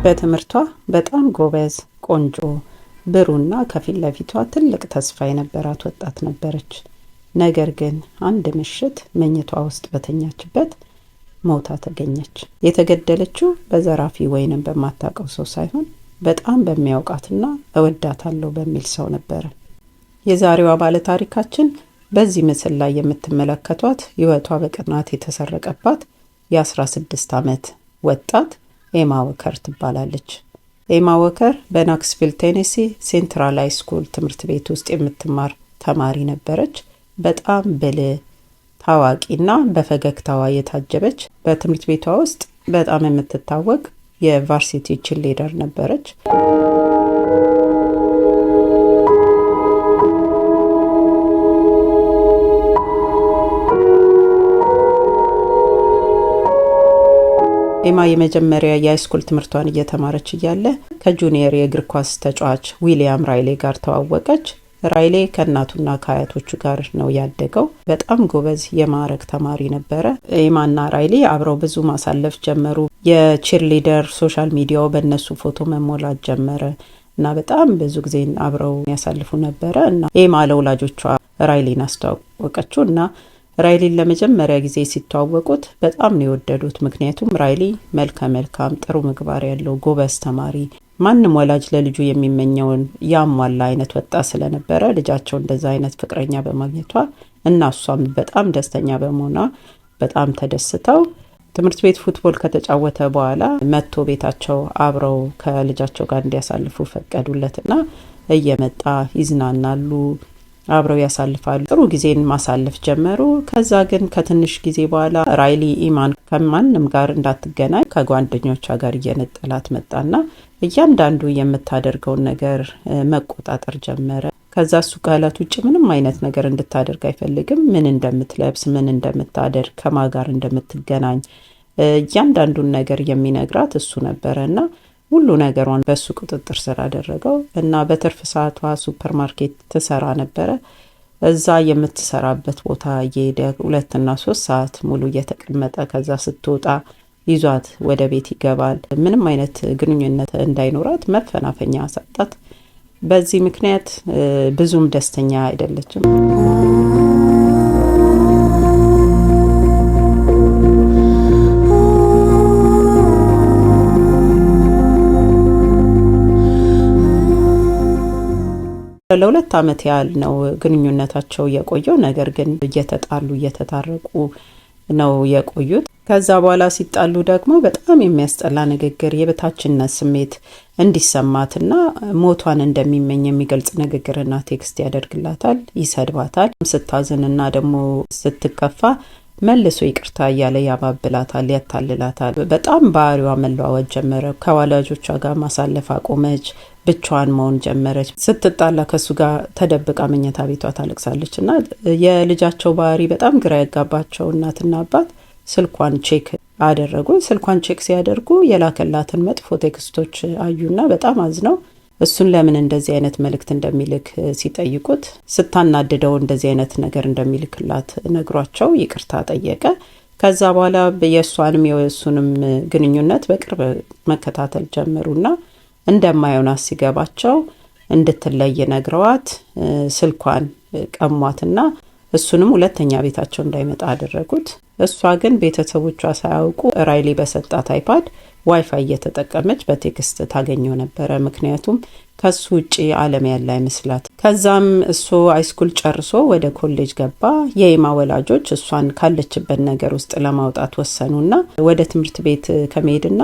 በትምህርቷ በጣም ጎበዝ፣ ቆንጆ፣ ብሩና ከፊት ለፊቷ ትልቅ ተስፋ የነበራት ወጣት ነበረች። ነገር ግን አንድ ምሽት መኝቷ ውስጥ በተኛችበት ሞታ ተገኘች። የተገደለችው በዘራፊ ወይንም በማታውቀው ሰው ሳይሆን በጣም በሚያውቃትና እወዳታለሁ በሚል ሰው ነበር። የዛሬዋ ባለ ታሪካችን በዚህ ምስል ላይ የምትመለከቷት ህይወቷ በቅናት የተሰረቀባት የ16 ዓመት ወጣት ኤማ ወከር ትባላለች። ኤማ ወከር በናክስቪል ቴኔሲ ሴንትራል ሃይ ስኩል ትምህርት ቤት ውስጥ የምትማር ተማሪ ነበረች። በጣም ብልህ፣ ታዋቂና በፈገግታዋ የታጀበች በትምህርት ቤቷ ውስጥ በጣም የምትታወቅ የቫርሲቲ ቺርሊደር ነበረች። ኤማ የመጀመሪያ የሃይስኩል ትምህርቷን እየተማረች እያለ ከጁኒየር የእግር ኳስ ተጫዋች ዊሊያም ራይሌ ጋር ተዋወቀች። ራይሌ ከእናቱና ከአያቶቹ ጋር ነው ያደገው። በጣም ጎበዝ የማዕረግ ተማሪ ነበረ። ኤማና ራይሌ አብረው ብዙ ማሳለፍ ጀመሩ። የቺርሊደር ሶሻል ሚዲያው በእነሱ ፎቶ መሞላት ጀመረ እና በጣም ብዙ ጊዜ አብረው ያሳልፉ ነበረ እና ኤማ ለወላጆቿ ራይሌን አስተዋወቀችው እና ራይሌን ለመጀመሪያ ጊዜ ሲተዋወቁት በጣም ነው የወደዱት። ምክንያቱም ራይሌ መልካም፣ ጥሩ ምግባር ያለው ጎበዝ ተማሪ፣ ማንም ወላጅ ለልጁ የሚመኘውን ያሟላ አይነት ወጣት ስለነበረ ልጃቸው እንደዛ አይነት ፍቅረኛ በማግኘቷ እና እሷም በጣም ደስተኛ በመሆኗ በጣም ተደስተው ትምህርት ቤት ፉትቦል ከተጫወተ በኋላ መጥቶ ቤታቸው አብረው ከልጃቸው ጋር እንዲያሳልፉ ፈቀዱለትና እየመጣ ይዝናናሉ፣ አብረው ያሳልፋሉ። ጥሩ ጊዜን ማሳለፍ ጀመሩ። ከዛ ግን ከትንሽ ጊዜ በኋላ ራይሊ ኢማን ከማንም ጋር እንዳትገናኝ ከጓደኞቿ ጋር እየነጠላት መጣና እያንዳንዱ የምታደርገውን ነገር መቆጣጠር ጀመረ። ከዛ እሱ ካላት ውጭ ምንም አይነት ነገር እንድታደርግ አይፈልግም። ምን እንደምትለብስ፣ ምን እንደምታደርግ፣ ከማን ጋር እንደምትገናኝ እያንዳንዱን ነገር የሚነግራት እሱ ነበረና ሁሉ ነገሯን በሱ ቁጥጥር ስር አደረገው እና በትርፍ ሰዓቷ ሱፐርማርኬት ትሰራ ነበረ። እዛ የምትሰራበት ቦታ እየሄደ 2 እና 3 ሰዓት ሙሉ እየተቀመጠ ከዛ ስትወጣ ይዟት ወደ ቤት ይገባል። ምንም አይነት ግንኙነት እንዳይኖራት መፈናፈኛ አሳጣት። በዚህ ምክንያት ብዙም ደስተኛ አይደለችም። ለ2 ዓመት ያህል ነው ግንኙነታቸው የቆየው። ነገር ግን እየተታረቁ ነው የቆዩት። ከዛ በኋላ ሲጣሉ ደግሞ በጣም የሚያስጠላ ንግግር፣ የበታችነት ስሜት እንዲሰማትና ሞቷን እንደሚመኝ የሚገልጽ ንግግርና ቴክስት ያደርግላታል፣ ይሰድባታል። ስታዝንና ደግሞ ስትከፋ መልሶ ይቅርታ እያለ ያባብላታል፣ ያታልላታል። በጣም ባህሪዋ መለዋወጥ ጀመረ። ከወላጆቿ ጋር ማሳለፍ አቆመች። ብቻዋን መሆን ጀመረች። ስትጣላ ከሱ ጋር ተደብቃ መኝታ ቤቷ ታለቅሳለች እና የልጃቸው ባህሪ በጣም ግራ ያጋባቸው እናትና አባት ስልኳን ቼክ አደረጉ። ስልኳን ቼክ ሲያደርጉ የላከላትን መጥፎ ቴክስቶች አዩና በጣም አዝነው እሱን ለምን እንደዚህ አይነት መልእክት እንደሚልክ ሲጠይቁት ስታናድደው እንደዚህ አይነት ነገር እንደሚልክላት ነግሯቸው ይቅርታ ጠየቀ። ከዛ በኋላ የእሷንም የእሱንም ግንኙነት በቅርብ መከታተል ጀመሩና እንደማይሆን ሲገባቸው እንድትለይ ነግረዋት ስልኳን ቀሟትና እሱንም ሁለተኛ ቤታቸው እንዳይመጣ አደረጉት። እሷ ግን ቤተሰቦቿ ሳያውቁ ራይሊ በሰጣት አይፓድ ዋይፋይ እየተጠቀመች በቴክስት ታገኘው ነበረ። ምክንያቱም ከሱ ውጪ ዓለም ያለ አይመስላት። ከዛም እሱ ሃይስኩል ጨርሶ ወደ ኮሌጅ ገባ። የኤማ ወላጆች እሷን ካለችበት ነገር ውስጥ ለማውጣት ወሰኑና ወደ ትምህርት ቤት ከመሄድና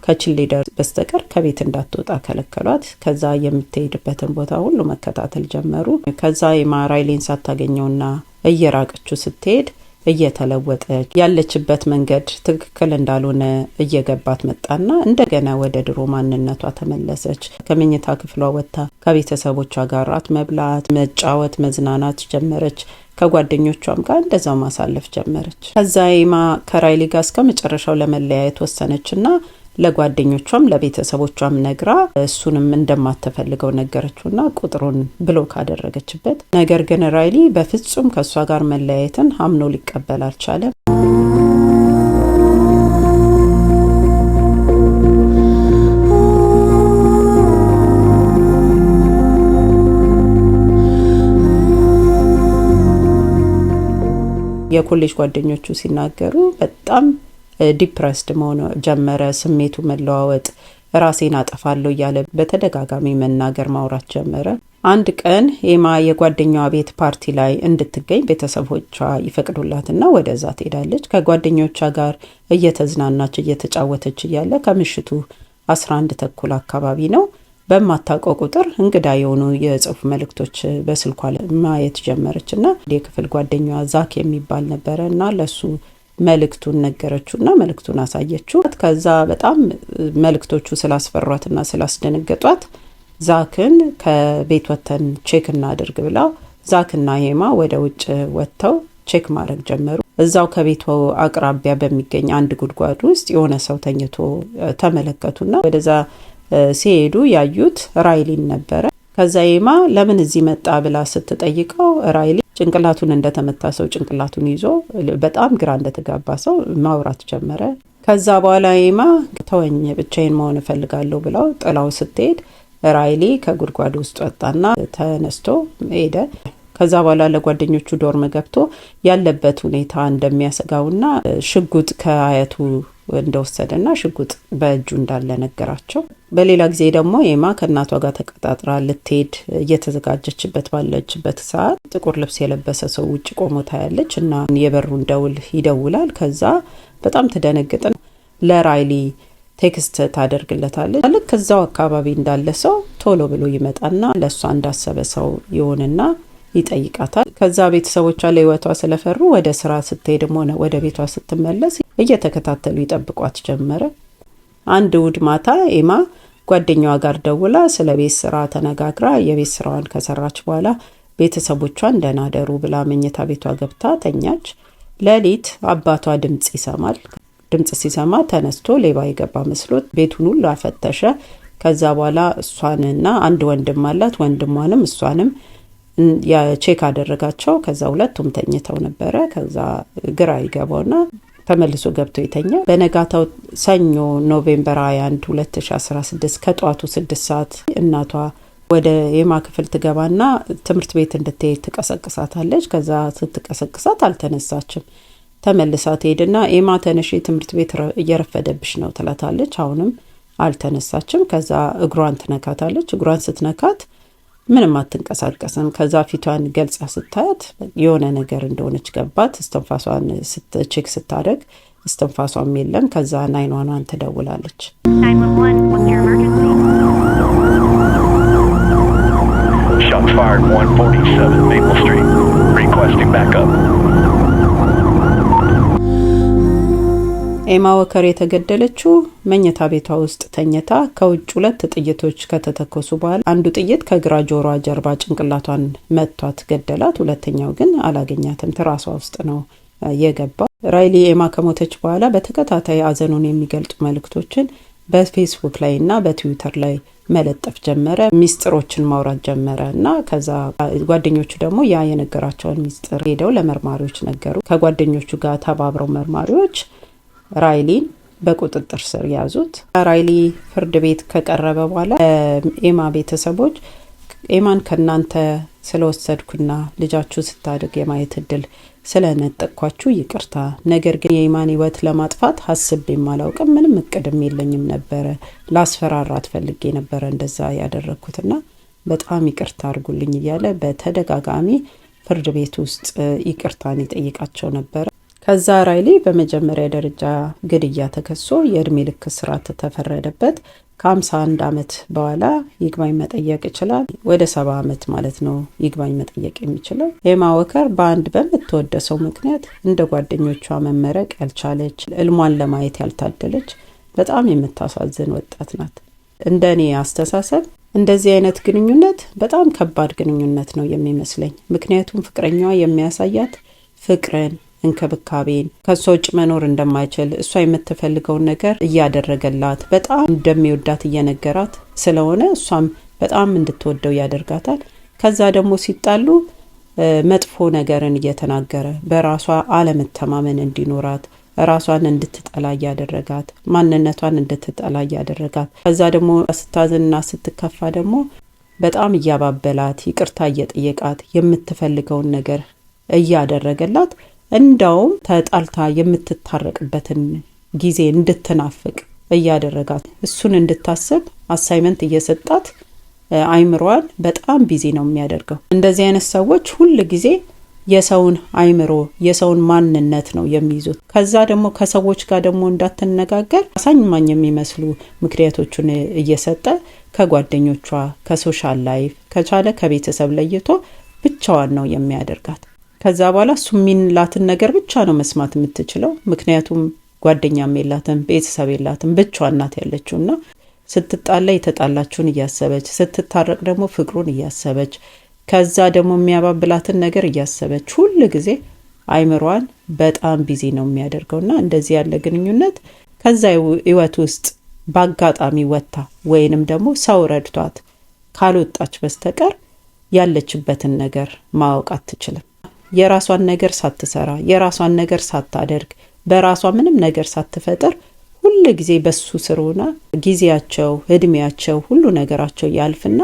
ከቺርሊደር በስተቀር ከቤት እንዳትወጣ ከለከሏት። ከዛ የምትሄድበትን ቦታ ሁሉ መከታተል ጀመሩ። ከዛ ኤማ ራይሌን ሳታገኘውና እየራቀችው ስትሄድ እየተለወጠች ያለችበት መንገድ ትክክል እንዳልሆነ እየገባት መጣና እንደገና ወደ ድሮ ማንነቷ ተመለሰች። ከመኝታ ክፍሏ ወጥታ ከቤተሰቦቿ ጋር ራት መብላት፣ መጫወት፣ መዝናናት ጀመረች። ከጓደኞቿም ጋር እንደዛው ማሳለፍ ጀመረች። ከዛ ኤማ ከራይሊ ጋር እስከ መጨረሻው ለመለያየት ወሰነችና ለጓደኞቿም ለቤተሰቦቿም ነግራ እሱንም እንደማትፈልገው ነገረችውና ቁጥሩን ብሎክ አደረገችበት። ነገር ግን ራይሊ በፍጹም ከሷ ጋር መለያየትን አምኖ ሊቀበል አልቻለም። የኮሌጅ ጓደኞቹ ሲናገሩ በጣም ዲፕረስድ መሆን ጀመረ። ስሜቱ መለዋወጥ፣ ራሴን አጠፋለሁ እያለ በተደጋጋሚ መናገር ማውራት ጀመረ። አንድ ቀን ኤማ የጓደኛዋ ቤት ፓርቲ ላይ እንድትገኝ ቤተሰቦቿ ይፈቅዱላትና ወደዛ ትሄዳለች። ከጓደኞቿ ጋር እየተዝናናች እየተጫወተች እያለ ከምሽቱ 11 ተኩል አካባቢ ነው። በማታውቀው ቁጥር እንግዳ የሆኑ የጽሁፍ መልእክቶች በስልኳ ማየት ጀመረች እና የክፍል ጓደኛዋ ዛክ የሚባል ነበረ እና ለሱ መልእክቱን ነገረችውና መልእክቱን አሳየችው። ከዛ በጣም መልእክቶቹ ስላስፈሯትና ስላስደነገጧት ዛክን ከቤት ወተን ቼክ እናድርግ ብላ ዛክና ኤማ ወደ ውጭ ወጥተው ቼክ ማድረግ ጀመሩ። እዛው ከቤቱ አቅራቢያ በሚገኝ አንድ ጉድጓድ ውስጥ የሆነ ሰው ተኝቶ ተመለከቱና ወደዛ ሲሄዱ ያዩት ራይሊን ነበረ። ከዛ ኤማ ለምን እዚህ መጣ ብላ ስትጠይቀው ራይሊ ጭንቅላቱን እንደተመታ ሰው ጭንቅላቱን ይዞ በጣም ግራ እንደተጋባ ሰው ማውራት ጀመረ። ከዛ በኋላ ኤማ ተወኝ ብቻዬን መሆን እፈልጋለሁ ብለው ጥላው ስትሄድ ራይሊ ከጉድጓድ ውስጥ ወጣና ተነስቶ ሄደ። ከዛ በኋላ ለጓደኞቹ ዶርም ገብቶ ያለበት ሁኔታ እንደሚያሰጋውና ሽጉጥ ከአያቱ እንደወሰደና ሽጉጥ በእጁ እንዳለ ነገራቸው። በሌላ ጊዜ ደግሞ ኤማ ከእናቷ ጋር ተቀጣጥራ ልትሄድ እየተዘጋጀችበት ባለችበት ሰዓት ጥቁር ልብስ የለበሰ ሰው ውጭ ቆሞ ታያለች እና የበሩን ደውል ይደውላል። ከዛ በጣም ትደነግጥና ለራይሊ ቴክስት ታደርግለታለች። ልክ እዛው አካባቢ እንዳለ ሰው ቶሎ ብሎ ይመጣና ለእሷ እንዳሰበ ሰው ይሆንና ይጠይቃታል። ከዛ ቤተሰቦቿ ለህይወቷ ስለፈሩ ወደ ስራ ስትሄድም ሆነ ወደ ቤቷ ስትመለስ እየተከታተሉ ይጠብቋት ጀመረ። አንድ እሁድ ማታ ኤማ ጓደኛዋ ጋር ደውላ ስለ ቤት ስራ ተነጋግራ የቤት ስራዋን ከሰራች በኋላ ቤተሰቦቿን ደህና ደሩ ብላ መኝታ ቤቷ ገብታ ተኛች። ሌሊት አባቷ ድምጽ ይሰማል። ድምጽ ሲሰማ ተነስቶ ሌባ የገባ መስሎት ቤቱን ሁሉ አፈተሸ። ከዛ በኋላ እሷንና አንድ ወንድም አላት፣ ወንድሟንም እሷንም ቼክ አደረጋቸው። ከዛ ሁለቱም ተኝተው ነበረ። ከዛ ግራ ይገባውና ተመልሶ ገብቶ ይተኛ። በነጋታው ሰኞ ኖቬምበር 21 2016 ከጧቱ 6 ሰዓት እናቷ ወደ ኤማ ክፍል ትገባና ትምህርት ቤት እንድትሄድ ትቀሰቅሳታለች። ከዛ ስትቀሰቅሳት አልተነሳችም። ተመልሳ ትሄድና ኤማ ተነሽ ትምህርት ቤት እየረፈደብሽ ነው ትላታለች። አሁንም አልተነሳችም። ከዛ እግሯን ትነካታለች። እግሯን ስትነካት ምንም አትንቀሳቀስም። ከዛ ፊቷን ገልጻ ስታያት የሆነ ነገር እንደሆነች ገባት። እስትንፋሷን ቼክ ስታደርግ እስትንፋሷም የለም። ከዛ 911 ትደውላለች። 911, what's your emergency? Shots fired 147 Maple Street. Requesting backup. ኤማ ወከር የተገደለችው መኝታ ቤቷ ውስጥ ተኝታ ከውጭ 2 ጥይቶች ከተተኮሱ በኋላ አንዱ ጥይት ከግራ ጆሮዋ ጀርባ ጭንቅላቷን መቷት ገደላት። ሁለተኛው ግን አላገኛትም፣ ትራሷ ውስጥ ነው የገባው። ራይሊ ኤማ ከሞተች በኋላ በተከታታይ አዘኑን የሚገልጡ መልእክቶችን በፌስቡክ ላይ እና በትዊተር ላይ መለጠፍ ጀመረ። ሚስጥሮችን ማውራት ጀመረ እና ከዛ ጓደኞቹ ደግሞ ያ የነገራቸውን ሚስጥር ሄደው ለመርማሪዎች ነገሩ። ከጓደኞቹ ጋር ተባብረው መርማሪዎች ራይሊን በቁጥጥር ስር ያዙት። ራይሊ ፍርድ ቤት ከቀረበ በኋላ ኤማ ቤተሰቦች ኤማን ከናንተ ስለወሰድኩና ልጃችሁ ስታድግ የማየት እድል ስለነጠቅኳችሁ ይቅርታ፣ ነገር ግን የኤማን ህይወት ለማጥፋት ሐስቤም አላውቅም፣ ምንም እቅድም የለኝም ነበር፣ ላስፈራራት ፈልጌ ነበር እንደዛ ያደረኩትና በጣም ይቅርታ አድርጉልኝ እያለ በተደጋጋሚ ፍርድ ቤት ውስጥ ይቅርታን ይጠይቃቸው ነበር። ከዛ ራይሊ በመጀመሪያ ደረጃ ግድያ ተከሶ የእድሜ ልክ እስራት ተፈረደበት። ከ51 ዓመት በኋላ ይግባኝ መጠየቅ ይችላል። ወደ 70 ዓመት ማለት ነው ይግባኝ መጠየቅ የሚችለው። ኤማ ወከር በአንድ በምትወደሰው ምክንያት እንደ ጓደኞቿ መመረቅ ያልቻለች፣ እልሟን ለማየት ያልታደለች በጣም የምታሳዝን ወጣት ናት። እንደኔ አስተሳሰብ እንደዚህ አይነት ግንኙነት በጣም ከባድ ግንኙነት ነው የሚመስለኝ። ምክንያቱም ፍቅረኛዋ የሚያሳያት ፍቅርን፣ እንክብካቤን፣ ከሷ ውጭ መኖር እንደማይችል እሷ የምትፈልገውን ነገር እያደረገላት በጣም እንደሚወዳት እየነገራት ስለሆነ እሷም በጣም እንድትወደው ያደርጋታል። ከዛ ደግሞ ሲጣሉ መጥፎ ነገርን እየተናገረ በራሷ አለመተማመን እንዲኖራት ራሷን እንድትጠላ ያደረጋት፣ ማንነቷን እንድትጠላ ያደረጋት። ከዛ ደግሞ ስታዝንና ስትከፋ ደግሞ በጣም እያባበላት ይቅርታ እየጠየቃት የምትፈልገውን ነገር እያደረገላት እንዳውም ተጣልታ የምትታረቅበትን ጊዜ እንድትናፍቅ እያደረጋት እሱን እንድታስብ አሳይመንት እየሰጣት አይምሮዋን በጣም ቢዚ ነው የሚያደርገው። እንደዚህ አይነት ሰዎች ሁል ጊዜ የሰውን አይምሮ የሰውን ማንነት ነው የሚይዙት። ከዛ ደግሞ ከሰዎች ጋር ደግሞ እንዳትነጋገር አሳኝማኝ የሚመስሉ ምክንያቶችን እየሰጠ ከጓደኞቿ ከሶሻል ላይፍ ከቻለ ከቤተሰብ ለይቶ ብቻዋን ነው የሚያደርጋት። ከዛ በኋላ እሱ የሚላትን ነገር ብቻ ነው መስማት የምትችለው። ምክንያቱም ጓደኛም የላትም ቤተሰብ የላትም ብቻዋን ናት ያለችውና ስትጣላ የተጣላችውን እያሰበች ስትታረቅ ደግሞ ፍቅሩን እያሰበች ከዛ ደግሞ የሚያባብላትን ነገር እያሰበች ሁሉ ጊዜ አይምሮዋን በጣም ቢዚ ነው የሚያደርገውና እንደዚህ ያለ ግንኙነት ከዛ ህይወት ውስጥ ባጋጣሚ ወጣ ወይንም ደግሞ ሰው ረድቷት ካልወጣች በስተቀር ያለችበትን ነገር ማወቅ አትችልም። የራሷን ነገር ሳትሰራ የራሷን ነገር ሳታደርግ በራሷ ምንም ነገር ሳትፈጥር ሁሉ ጊዜ በሱ ስር ሆና ጊዜያቸው እድሜያቸው ሁሉ ነገራቸው ያልፍና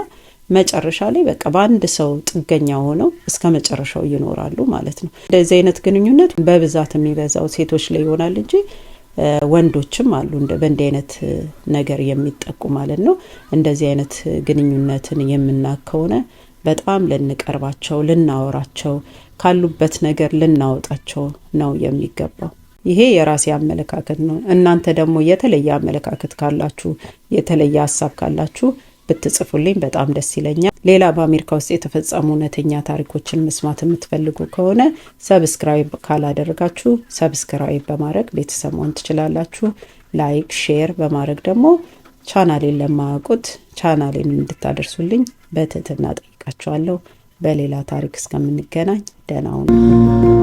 መጨረሻ ላይ በቃ በአንድ ሰው ጥገኛ ሆነው እስከ መጨረሻው ይኖራሉ ማለት ነው። እንደዚህ አይነት ግንኙነት በብዛት የሚበዛው ሴቶች ላይ ይሆናል እንጂ ወንዶችም አሉ በእንዲህ አይነት ነገር የሚጠቁ ማለት ነው። እንደዚህ አይነት ግንኙነትን የምናከውነ በጣም ልንቀርባቸው ልናወራቸው ካሉበት ነገር ልናወጣቸው ነው የሚገባው። ይሄ የራሴ አመለካከት ነው። እናንተ ደግሞ የተለየ አመለካከት ካላችሁ የተለየ ሐሳብ ካላችሁ ብትጽፉልኝ በጣም ደስ ይለኛል። ሌላ በአሜሪካ ውስጥ የተፈጸሙ እውነተኛ ታሪኮችን መስማት የምትፈልጉ ከሆነ ሰብስክራይብ ካላደረጋችሁ ሰብስክራይብ በማድረግ ቤተሰብ መሆን ትችላላችሁ። ላይክ ሼር በማድረግ ደግሞ ቻናሌን ለማያውቁት ቻናሌን እንድታደርሱልኝ በትህትና ጠይቃችኋለሁ። በሌላ ታሪክ እስከምንገናኝ ደህና ሁኑ።